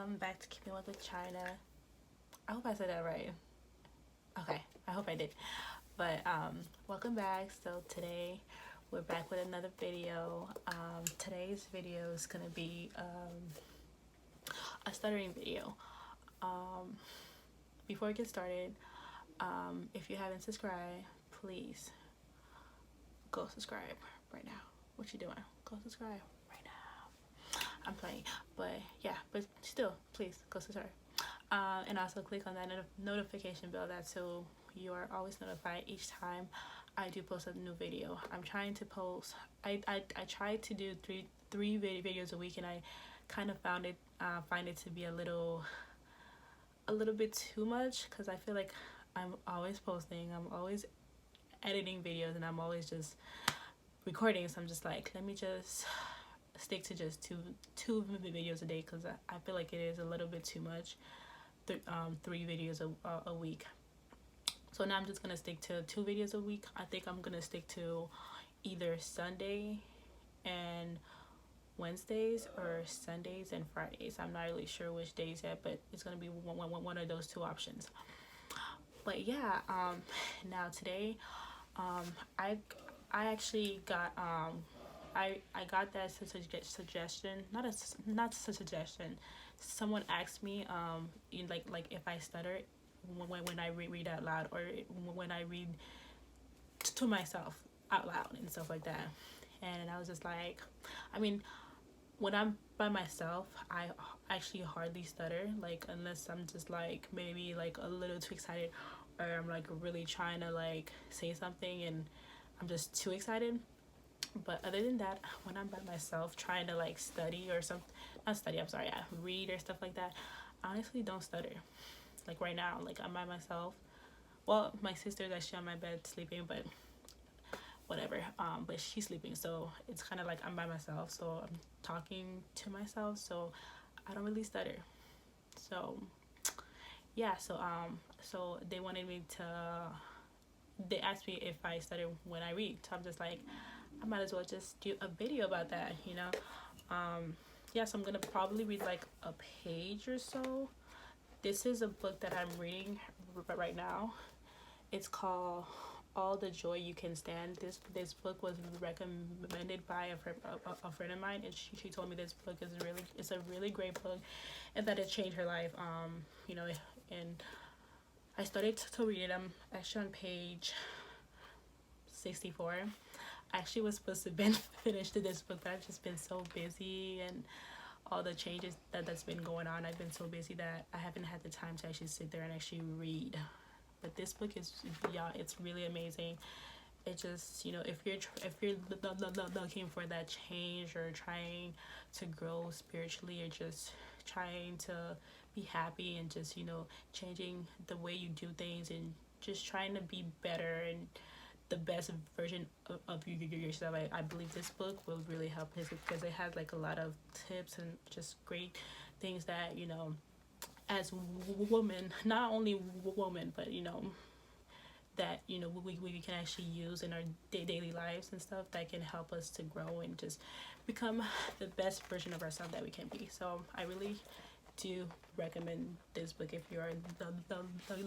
welcome back to Keeping Up with China. I hope I said that right. Okay, I hope I did. But welcome back. So today we're back with another video. Today's video is gonna be a stuttering video. Before I get started, if you haven't subscribed, please go subscribe right now. What you doing? Go subscribe right now. I'm playing, but yeah, but still, please go subscribe. And also click on that notification bell so you are always notified each time I do post a new video. I'm trying to post. I try to do three videos a week, and I kind of find it to be a little bit too much, because I feel like I'm always posting, I'm always editing videos, and I'm always just recording. So I'm just like, let me just stick to just two videos a day, because I feel like it is a little bit too much. Three videos a week. So now I'm just gonna stick to 2 videos a week. I think I'm gonna stick to either Sunday and Wednesdays, or Sundays and Fridays. I'm not really sure which days yet, but it's gonna be one of those 2 options. But yeah, now today, I actually got I got that suggestion, not a suggestion. Someone asked me like if I stutter when I read out loud, or when I read to myself out loud and stuff like that. And I was just like, I mean, when I'm by myself, I actually hardly stutter, like unless I'm just like maybe like a little too excited, or I'm like really trying to like say something and I'm just too excited. But other than that, when I'm by myself trying to like study or something, not study, I'm sorry, yeah, read or stuff like that, I honestly don't stutter. Like right now, like I'm by myself. Well, my sister's actually on my bed sleeping, but whatever. But she's sleeping, so it's kind of like I'm by myself, so I'm talking to myself, so I don't really stutter. So yeah, so they wanted me to. They asked me if I stutter when I read, so I'm just like, I might as well just do a video about that, you know. Yeah, so I'm gonna probably read like a page or so. This is a book that I'm reading right now. It's called All the Joy You Can Stand. This book was recommended by a friend of mine, and she told me this book is it's a really great book, and that it changed her life. You know, and I started to read it. I'm actually on page 64. I actually was supposed to be finished this book, but I've just been so busy, and all the changes that's been going on. I've been so busy that I haven't had the time to actually sit there and actually read. But this book is, yeah, it's really amazing. It just, you know, if you're looking for that change, or trying to grow spiritually, or just trying to be happy, and just, you know, changing the way you do things, and just trying to be better and the best version of yourself, I believe this book will really help, because it has like a lot of tips and just great things that, you know, as women, not only women, but you know, that, you know, we can actually use in our daily lives and stuff, that can help us to grow and just become the best version of ourselves that we can be. So I really do recommend this book if you're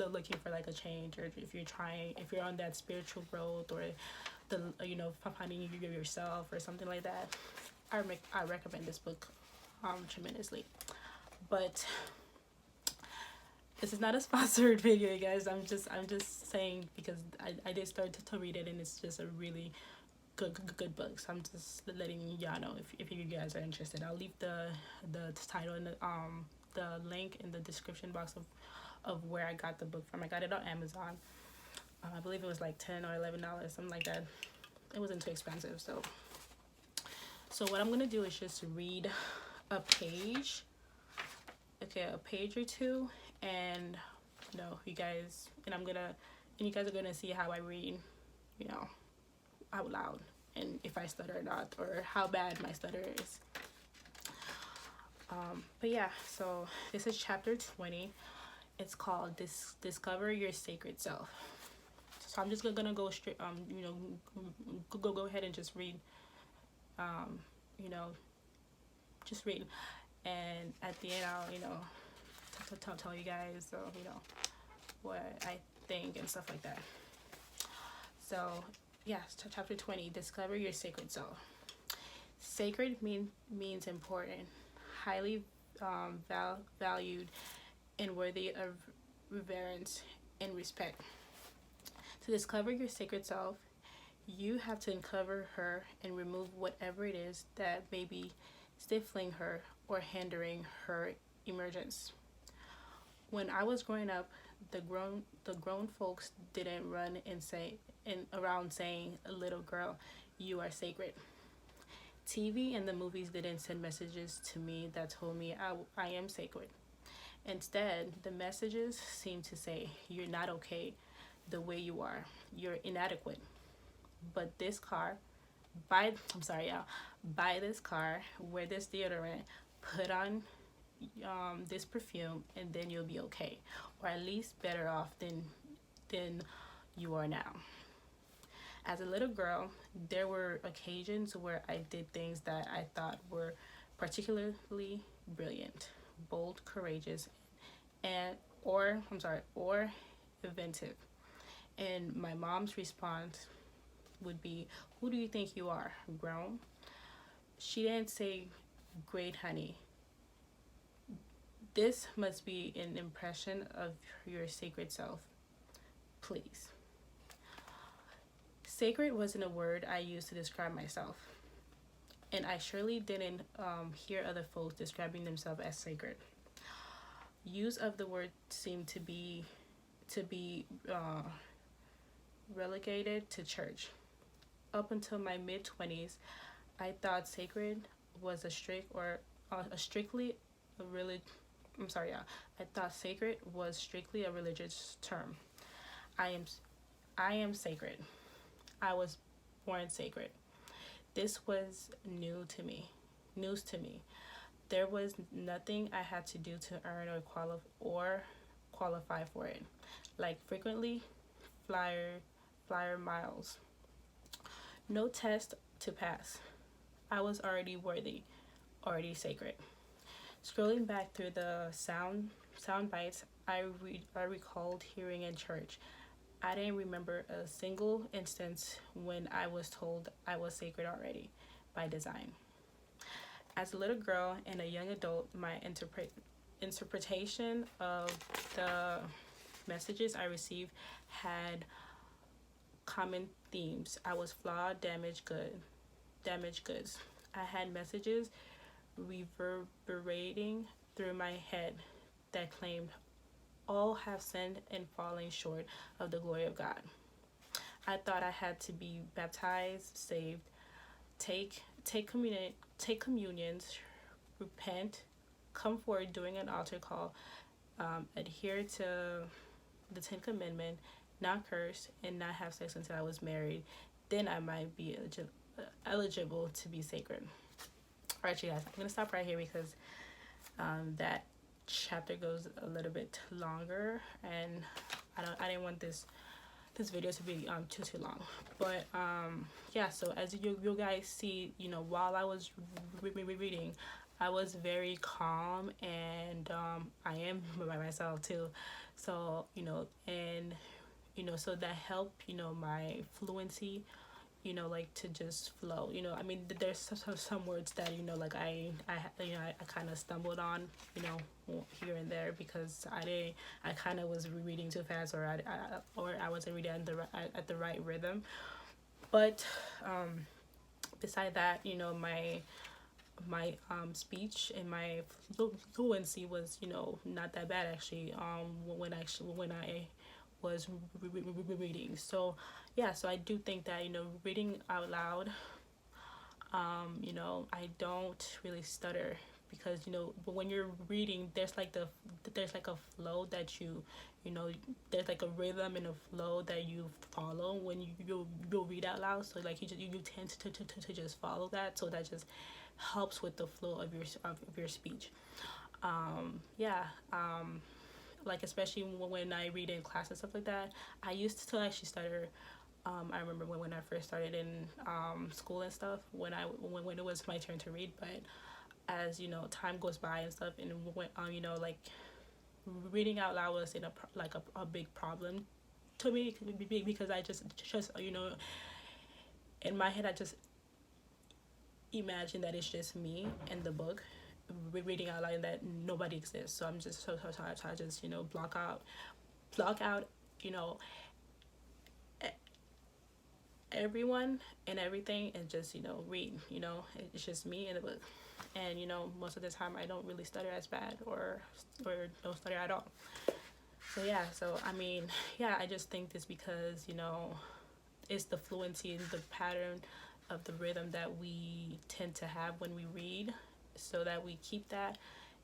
looking for like a change, or if you're on that spiritual growth, or you know, finding yourself or something like that. I recommend this book tremendously. But this is not a sponsored video, you guys. I'm just saying, because I did start to read it, and it's just a really good book. So I'm just letting y'all know if you guys are interested. I'll leave the title and the link in the description box of where I got the book from. I got it on Amazon. I believe it was like $10 or $11, something like that. It wasn't too expensive. So what I'm gonna do is just read a page, okay, a page or 2, and you know, you guys are gonna see how I read, you know, out loud, and if I stutter or not, or how bad my stutter is. But yeah, so this is chapter 20. It's called Discover Your Sacred Self. So I'm just gonna go straight, you know, go ahead and just read, you know, just read. and at the end I'll tell you guys what I think and stuff like that. So yes, chapter 20, discover your sacred self. Sacred means important, highly valued, and worthy of reverence and respect. To discover your sacred self, you have to uncover her and remove whatever it is that may be stifling her or hindering her emergence. When I was growing up, the grown folks didn't run around saying, "Little girl, you are sacred." TV and the movies didn't send messages to me that told me I am sacred. Instead, the messages seemed to say, "You're not okay the way you are. You're inadequate." But this car, buy this car, wear this deodorant, put on this perfume, and then you'll be okay, or at least better off than you are now. As a little girl, there were occasions where I did things that I thought were particularly brilliant, bold, courageous, or inventive. And my mom's response would be, "Who do you think you are, grown?" She didn't say, "Great, honey. This must be an impression of your sacred self. Please." Sacred wasn't a word I used to describe myself, and I surely didn't hear other folks describing themselves as sacred. Use of the word seemed to be relegated to church. Up until my mid-20s, I thought sacred was I thought sacred was strictly a religious term. I am sacred. I was born sacred. This was news to me. There was nothing I had to do to earn or qualify for it, like frequently flyer miles. No test to pass. I was already worthy, already sacred. Scrolling back through the sound bites I recalled hearing in church, I didn't remember a single instance when I was told I was sacred already, by design. As a little girl and a young adult, my interpretation of the messages I received had common themes. I was flawed, damaged goods. I had messages reverberating through my head that claimed all have sinned and fallen short of the glory of God. I thought I had to be baptized, saved, take communions, repent, come forward during an altar call, adhere to the 10 Commandments, not curse, and not have sex until I was married. Then I might be eligible to be sacred. All right, you guys, I'm gonna stop right here because that chapter goes a little bit longer, and I didn't want this video to be too long. But yeah, so as you guys see, while I was reading, I was very calm, and I am by myself too. So so that helped my fluency, like to just flow. I mean, there's some words that I kind of stumbled on, here and there, because I kind of was reading too fast, or I wasn't reading at the right rhythm. But beside that, my speech and my fluency was not that bad actually, when I was reading. So yeah, so I do think that reading out loud, I don't really stutter, because but when you're reading, there's like a flow that there's like a rhythm and a flow that you follow when you read out loud. So like you tend to just follow that, so that just helps with the flow of your speech. Like especially when I read in class and stuff like that, I used to actually stutter. I remember when I first started in school and stuff, when it was my turn to read. But as you know time goes by and stuff, and when you know, like reading out loud was in a big problem to me, because I just you know, in my head I just imagine that it's just me and the book reading out loud and that nobody exists. So I'm just so I just, you know, block out, you know, everyone and everything, and just, you know, read. You know, it's just me and the book. And you know, most of the time I don't really stutter as bad, or don't stutter at all. So yeah, so I mean, yeah, I just think this because, you know, it's the fluency and the pattern of the rhythm that we tend to have when we read, so that we keep that.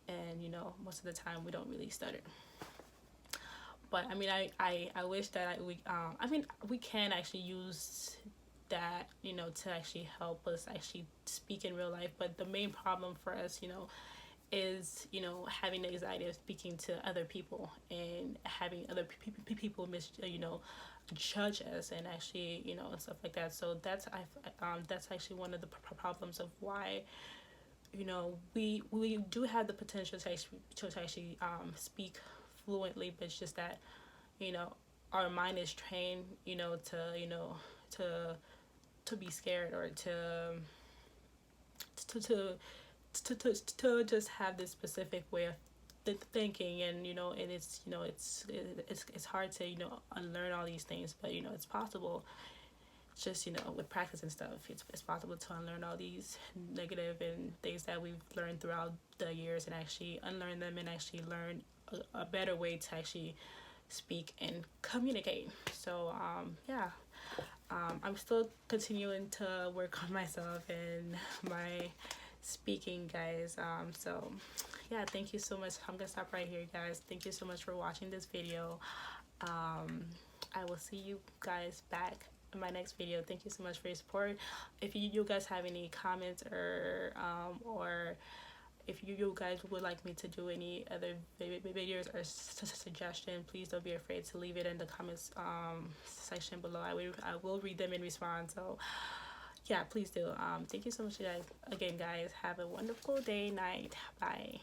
And you know, most of the time we don't really stutter. But I mean, I wish that I mean, we can actually use that, you know, to actually help us actually speak in real life. But the main problem for us, you know, is, you know, having the anxiety of speaking to other people, and having other people you know, judge us, and actually, you know, and stuff like that. So that's actually one of the problems of why, you know, we do have the potential to actually speak fluently, but it's just that, you know, our mind is trained, you know, to, you know, to be scared, or to to to just have this specific way of thinking. And you know, and it's, you know, it's hard to, you know, unlearn all these things, but you know, it's possible. Just, you know, with practice and stuff, it's possible to unlearn all these negative and things that we've learned throughout the years, and actually unlearn them, and actually learn a better way to actually speak and communicate. So yeah, I'm still continuing to work on myself and my speaking, guys. So yeah, thank you so much. I'm gonna stop right here, guys. Thank you so much for watching this video. I will see you guys back in my next video. Thank you so much for your support. If you guys have any comments, or if you guys would like me to do any other videos or suggestion, please don't be afraid to leave it in the comments section below. I will read them and respond. So yeah, please do. Thank you so much, guys. Again, guys, have a wonderful day, night. Bye.